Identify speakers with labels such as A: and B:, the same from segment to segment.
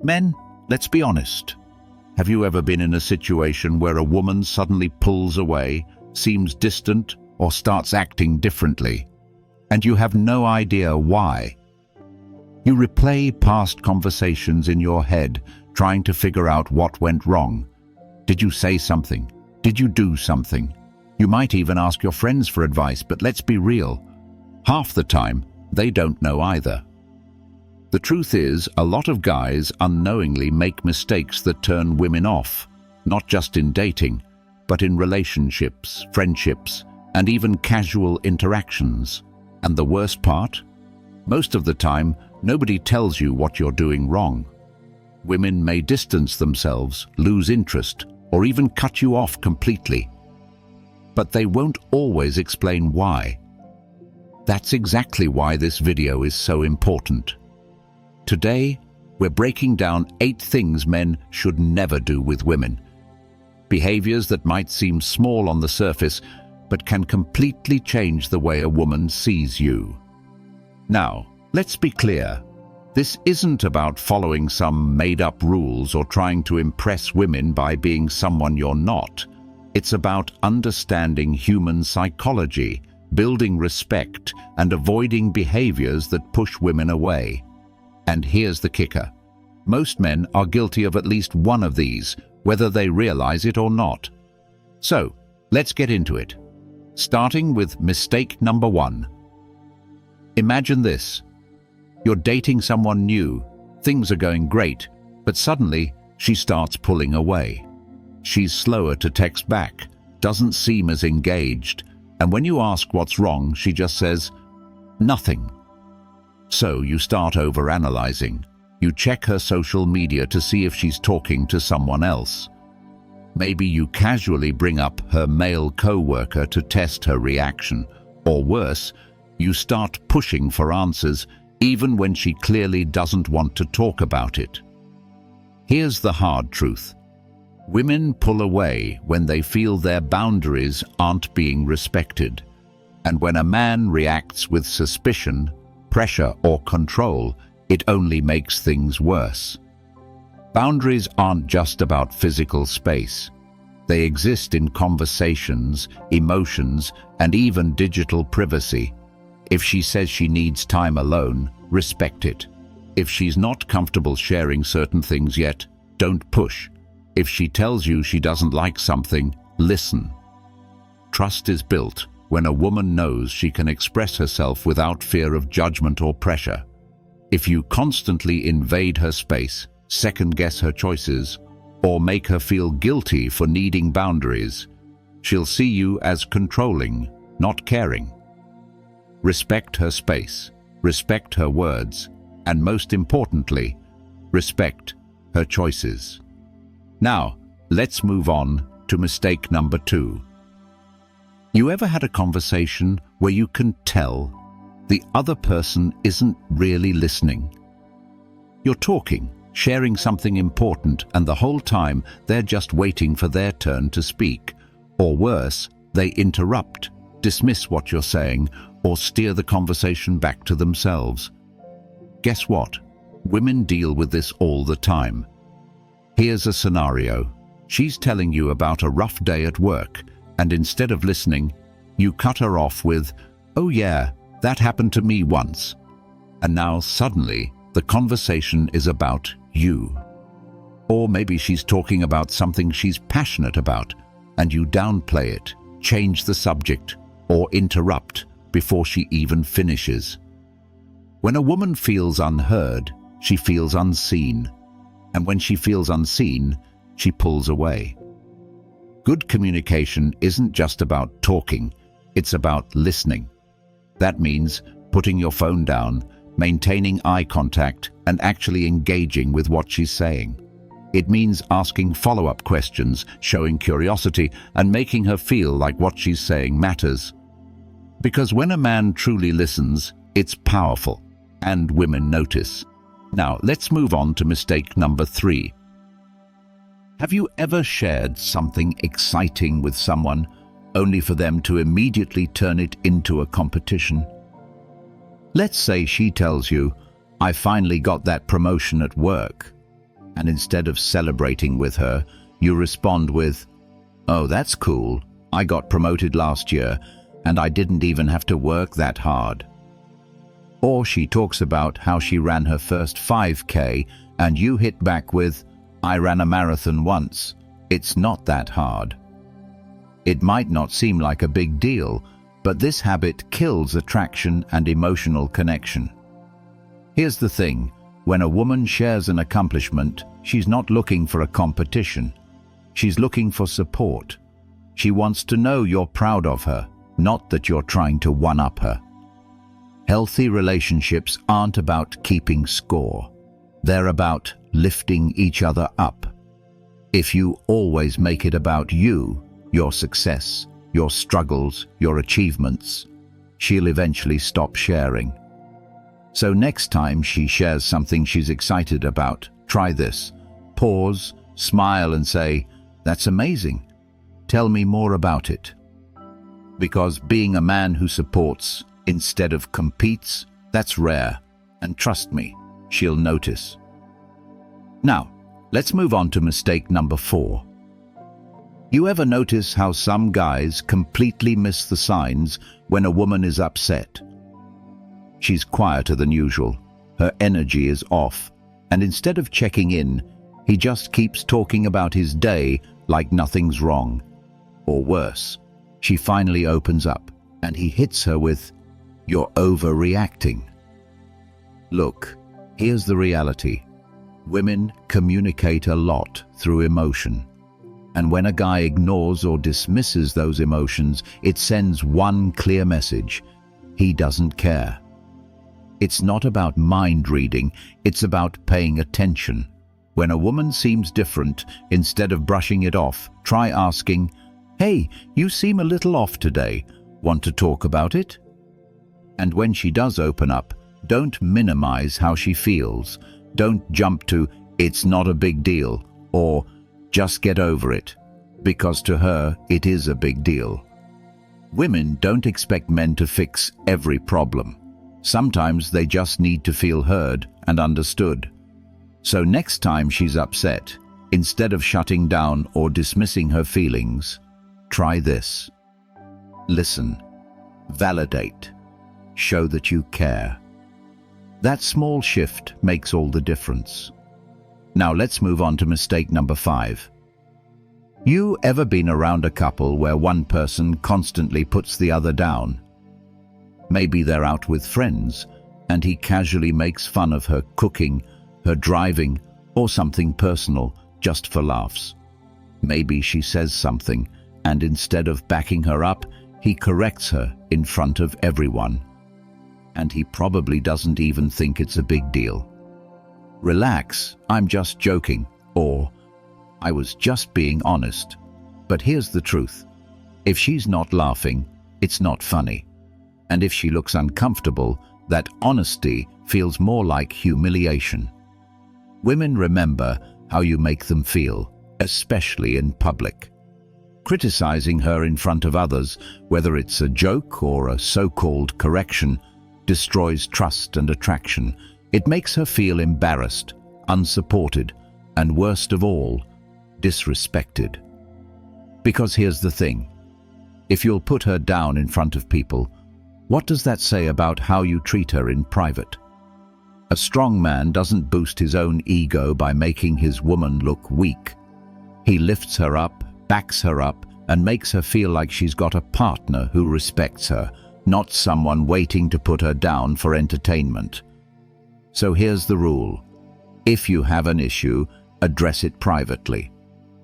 A: Men, let's be honest. Have you ever been in a situation where a woman suddenly pulls away, seems distant, or starts acting differently, and you have no idea why? You replay past conversations in your head, trying to figure out what went wrong. Did you say something? Did you do something? You might even ask your friends for advice, but let's be real. Half the time, they don't know either. The truth is, a lot of guys unknowingly make mistakes that turn women off, not just in dating, but in relationships, friendships, and even casual interactions. And the worst part? Most of the time, nobody tells you what you're doing wrong. Women may distance themselves, lose interest, or even cut you off completely. But they won't always explain why. That's exactly why this video is so important. Today, we're breaking down 8 things men should never do with women. Behaviors that might seem small on the surface, but can completely change the way a woman sees you. Now, let's be clear. This isn't about following some made-up rules or trying to impress women by being someone you're not. It's about understanding human psychology, building respect, and avoiding behaviors that push women away. And here's the kicker. Most men are guilty of at least one of these, whether they realize it or not. So, let's get into it. Starting with mistake number 1. Imagine this. You're dating someone new, things are going great, but suddenly she starts pulling away. She's slower to text back, doesn't seem as engaged, and when you ask what's wrong, she just says, "Nothing." So you start overanalyzing. You check her social media to see if she's talking to someone else. Maybe you casually bring up her male co-worker to test her reaction, or worse, you start pushing for answers even when she clearly doesn't want to talk about it. Here's the hard truth. Women pull away when they feel their boundaries aren't being respected. And when a man reacts with suspicion, pressure, or control, it only makes things worse. Boundaries aren't just about physical space. They exist in conversations, emotions, and even digital privacy. If she says she needs time alone, respect it. If she's not comfortable sharing certain things yet, don't push. If she tells you she doesn't like something, listen. Trust is built when a woman knows she can express herself without fear of judgment or pressure. If you constantly invade her space, second-guess her choices, or make her feel guilty for needing boundaries, she'll see you as controlling, not caring. Respect her space, respect her words, and most importantly, respect her choices. Now, let's move on to mistake number 2. You ever had a conversation where you can tell the other person isn't really listening? You're talking, sharing something important, and the whole time they're just waiting for their turn to speak. Or worse, they interrupt, dismiss what you're saying, or steer the conversation back to themselves. Guess what? Women deal with this all the time. Here's a scenario. She's telling you about a rough day at work, and instead of listening, you cut her off with, "Oh yeah, that happened to me once." And now suddenly, the conversation is about you. Or maybe she's talking about something she's passionate about, and you downplay it, change the subject, or interrupt before she even finishes. When a woman feels unheard, she feels unseen. And when she feels unseen, she pulls away. Good communication isn't just about talking, it's about listening. That means putting your phone down, maintaining eye contact, and actually engaging with what she's saying. It means asking follow-up questions, showing curiosity, and making her feel like what she's saying matters. Because when a man truly listens, it's powerful, and women notice. Now, let's move on to mistake number 3. Have you ever shared something exciting with someone, only for them to immediately turn it into a competition? Let's say she tells you, "I finally got that promotion at work." and instead of celebrating with her, you respond with, "Oh, that's cool. I got promoted last year, and I didn't even have to work that hard." Or she talks about how she ran her first 5K, and you hit back with, "I ran a marathon once. It's not that hard." It might not seem like a big deal, but this habit kills attraction and emotional connection. Here's the thing, when a woman shares an accomplishment, she's not looking for a competition. She's looking for support. She wants to know you're proud of her, not that you're trying to one-up her. Healthy relationships aren't about keeping score. They're about lifting each other up. If you always make it about you, your success, your struggles, your achievements, she'll eventually stop sharing. So next time she shares something she's excited about, try this. Pause, smile and say, "That's amazing. Tell me more about it." Because being a man who supports instead of competes, that's rare. And trust me, she'll notice. Now, let's move on to mistake number 4. You ever notice how some guys completely miss the signs when a woman is upset? She's quieter than usual, her energy is off, and instead of checking in, he just keeps talking about his day like nothing's wrong. Or worse, she finally opens up, and he hits her with, "You're overreacting." Look, here's the reality. Women communicate a lot through emotion. And when a guy ignores or dismisses those emotions, it sends one clear message: he doesn't care. It's not about mind reading, it's about paying attention. When a woman seems different, instead of brushing it off, try asking, "Hey, you seem a little off today. Want to talk about it?" And when she does open up, don't minimize how she feels. Don't jump to, "It's not a big deal," or "Just get over it," because to her, it is a big deal. Women don't expect men to fix every problem. Sometimes they just need to feel heard and understood. So next time she's upset, instead of shutting down or dismissing her feelings, try this. Listen, validate, show that you care. That small shift makes all the difference. Now let's move on to mistake number 5. You ever been around a couple where one person constantly puts the other down? Maybe they're out with friends, and he casually makes fun of her cooking, her driving, or something personal, just for laughs. Maybe she says something, and instead of backing her up, he corrects her in front of everyone. And he probably doesn't even think it's a big deal. "Relax, I'm just joking," or "I was just being honest." But here's the truth. If she's not laughing, it's not funny. And if she looks uncomfortable, that honesty feels more like humiliation. Women remember how you make them feel, especially in public. Criticizing her in front of others, whether it's a joke or a so-called correction, destroys trust and attraction. It makes her feel embarrassed, unsupported, and worst of all, disrespected. Because here's the thing. If you'll put her down in front of people, what does that say about how you treat her in private? A strong man doesn't boost his own ego by making his woman look weak. He lifts her up, backs her up, and makes her feel like she's got a partner who respects her, not someone waiting to put her down for entertainment. So here's the rule. If you have an issue, address it privately.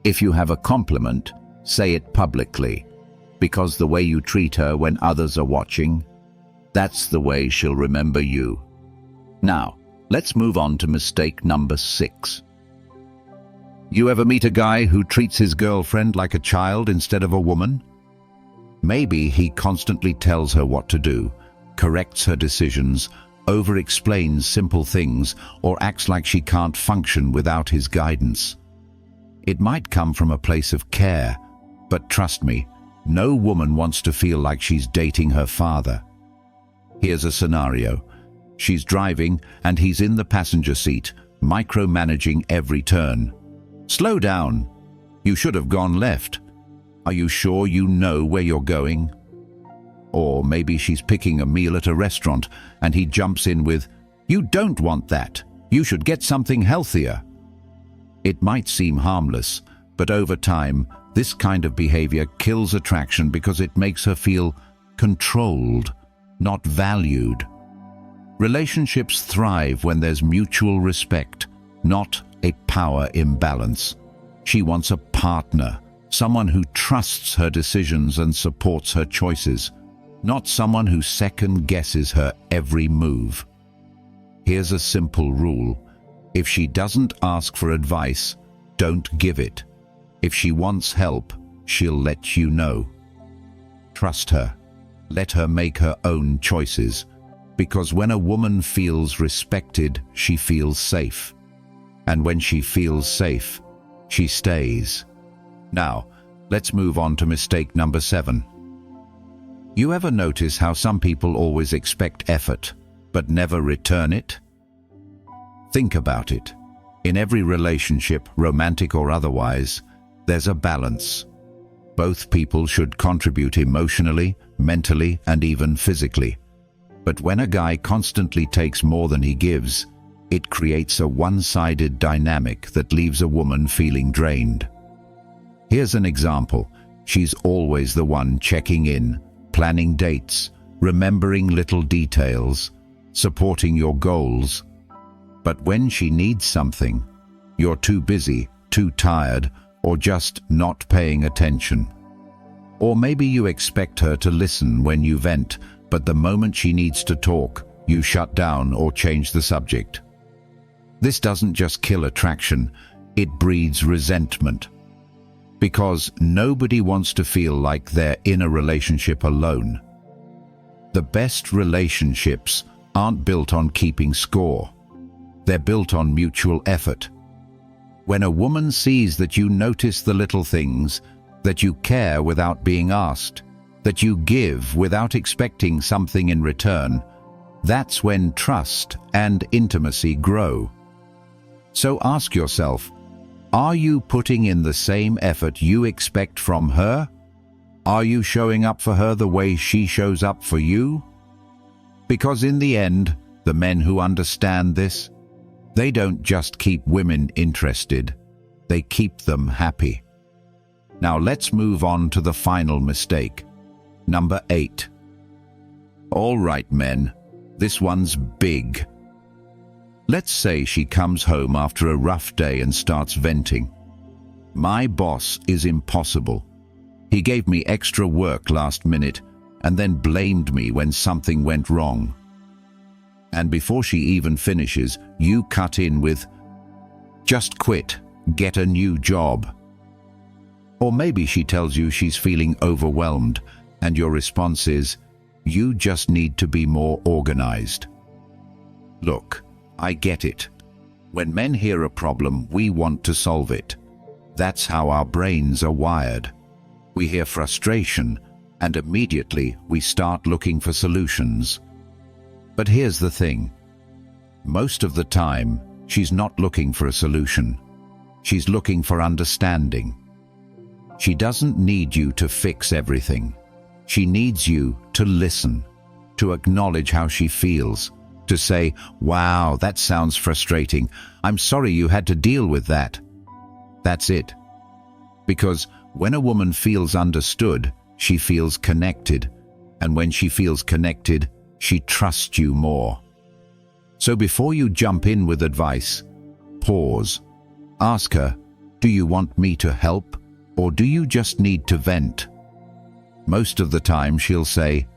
A: If you have a compliment, say it publicly. Because the way you treat her when others are watching, that's the way she'll remember you. Now, let's move on to mistake number 6. You ever meet a guy who treats his girlfriend like a child instead of a woman? Maybe he constantly tells her what to do, corrects her decisions, over-explains simple things, or acts like she can't function without his guidance. It might come from a place of care, but trust me, no woman wants to feel like she's dating her father. Here's a scenario. She's driving and he's in the passenger seat, micromanaging every turn. Slow down. You should have gone left. Are you sure you know where you're going? Or maybe she's picking a meal at a restaurant and he jumps in with, "You don't want that. You should get something healthier." It might seem harmless, but over time, this kind of behavior kills attraction because it makes her feel controlled, not valued. Relationships thrive when there's mutual respect, not a power imbalance. She wants a partner, someone who trusts her decisions and supports her choices, not someone who second-guesses her every move. Here's a simple rule. If she doesn't ask for advice, don't give it. If she wants help, she'll let you know. Trust her. Let her make her own choices. Because when a woman feels respected, she feels safe. And when she feels safe, she stays. Now, let's move on to mistake number 7. You ever notice how some people always expect effort, but never return it? Think about it. In every relationship, romantic or otherwise, there's a balance. Both people should contribute emotionally, mentally, and even physically. But when a guy constantly takes more than he gives, it creates a one-sided dynamic that leaves a woman feeling drained. Here's an example. She's always the one checking in, planning dates, remembering little details, supporting your goals. But when she needs something, you're too busy, too tired, or just not paying attention. Or maybe you expect her to listen when you vent, but the moment she needs to talk, you shut down or change the subject. This doesn't just kill attraction, it breeds resentment. Because nobody wants to feel like they're in a relationship alone. The best relationships aren't built on keeping score. They're built on mutual effort. When a woman sees that you notice the little things, that you care without being asked, that you give without expecting something in return, that's when trust and intimacy grow. So ask yourself, are you putting in the same effort you expect from her? Are you showing up for her the way she shows up for you? Because in the end, the men who understand this, they don't just keep women interested, they keep them happy. Now let's move on to the final mistake. Number 8. All right, men, this one's big. Let's say she comes home after a rough day and starts venting. My boss is impossible. He gave me extra work last minute and then blamed me when something went wrong. And before she even finishes, you cut in with, "Just quit, get a new job." Or maybe she tells you she's feeling overwhelmed, and your response is, "You just need to be more organized." Look, I get it. When men hear a problem, we want to solve it. That's how our brains are wired. We hear frustration, and immediately we start looking for solutions. But here's the thing. Most of the time, she's not looking for a solution. She's looking for understanding. She doesn't need you to fix everything. She needs you to listen, to acknowledge how she feels, to say, "Wow, that sounds frustrating. I'm sorry you had to deal with that." That's it. Because when a woman feels understood, she feels connected. And when she feels connected, she trusts you more. So before you jump in with advice, pause. Ask her, "Do you want me to help, or do you just need to vent?" Most of the time she'll say,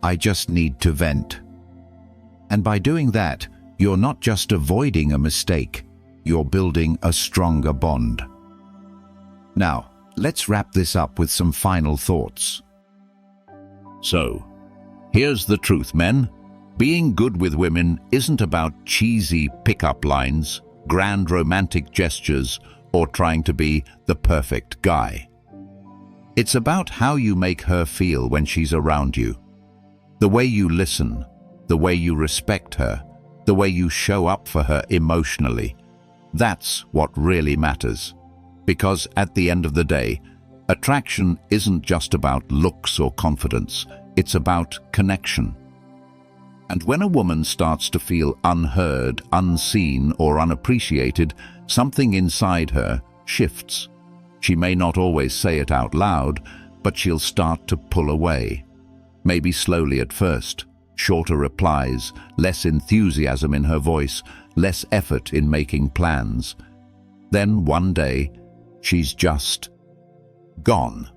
A: "I just need to vent." And by doing that, you're not just avoiding a mistake, you're building a stronger bond. Now, let's wrap this up with some final thoughts. So, here's the truth, men. Being good with women isn't about cheesy pickup lines, grand romantic gestures, or trying to be the perfect guy. It's about how you make her feel when she's around you. The way you listen, the way you respect her, the way you show up for her emotionally, That's what really matters. Because at the end of the day, attraction isn't just about looks or confidence, it's about connection. And when a woman starts to feel unheard, unseen, or unappreciated, something inside her shifts. She may not always say it out loud, but she'll start to pull away. Maybe slowly at first, shorter replies, less enthusiasm in her voice, less effort in making plans. Then one day, she's just gone.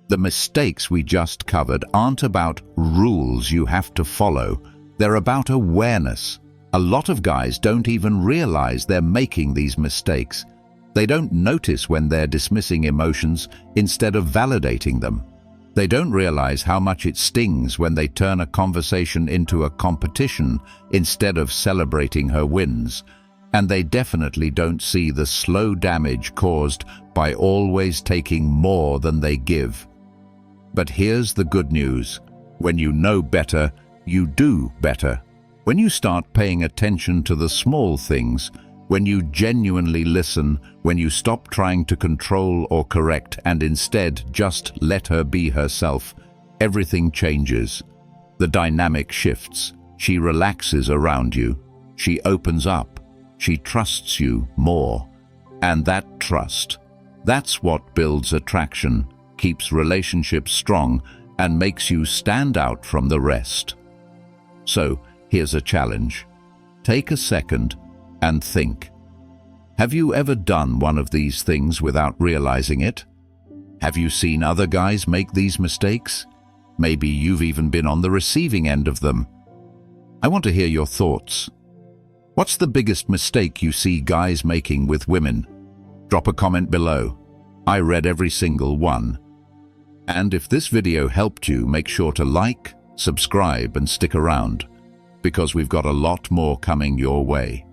A: The mistakes we just covered aren't about rules you have to follow. They're about awareness. A lot of guys don't even realize they're making these mistakes. They don't notice when they're dismissing emotions instead of validating them. They don't realize how much it stings when they turn a conversation into a competition instead of celebrating her wins. And they definitely don't see the slow damage caused by always taking more than they give. But here's the good news. When you know better, you do better. When you start paying attention to the small things, when you genuinely listen, when you stop trying to control or correct and instead just let her be herself, everything changes. The dynamic shifts. She relaxes around you. She opens up. She trusts you more. And that trust, that's what builds attraction, keeps relationships strong, and makes you stand out from the rest. So, here's a challenge. Take a second and think. Have you ever done one of these things without realizing it? Have you seen other guys make these mistakes? Maybe you've even been on the receiving end of them. I want to hear your thoughts. What's the biggest mistake you see guys making with women? Drop a comment below. I read every single one. And if this video helped you, make sure to like, subscribe, and stick around, because we've got a lot more coming your way.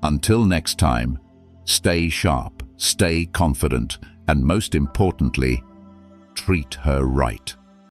A: Until next time, stay sharp, stay confident, and most importantly, treat her right.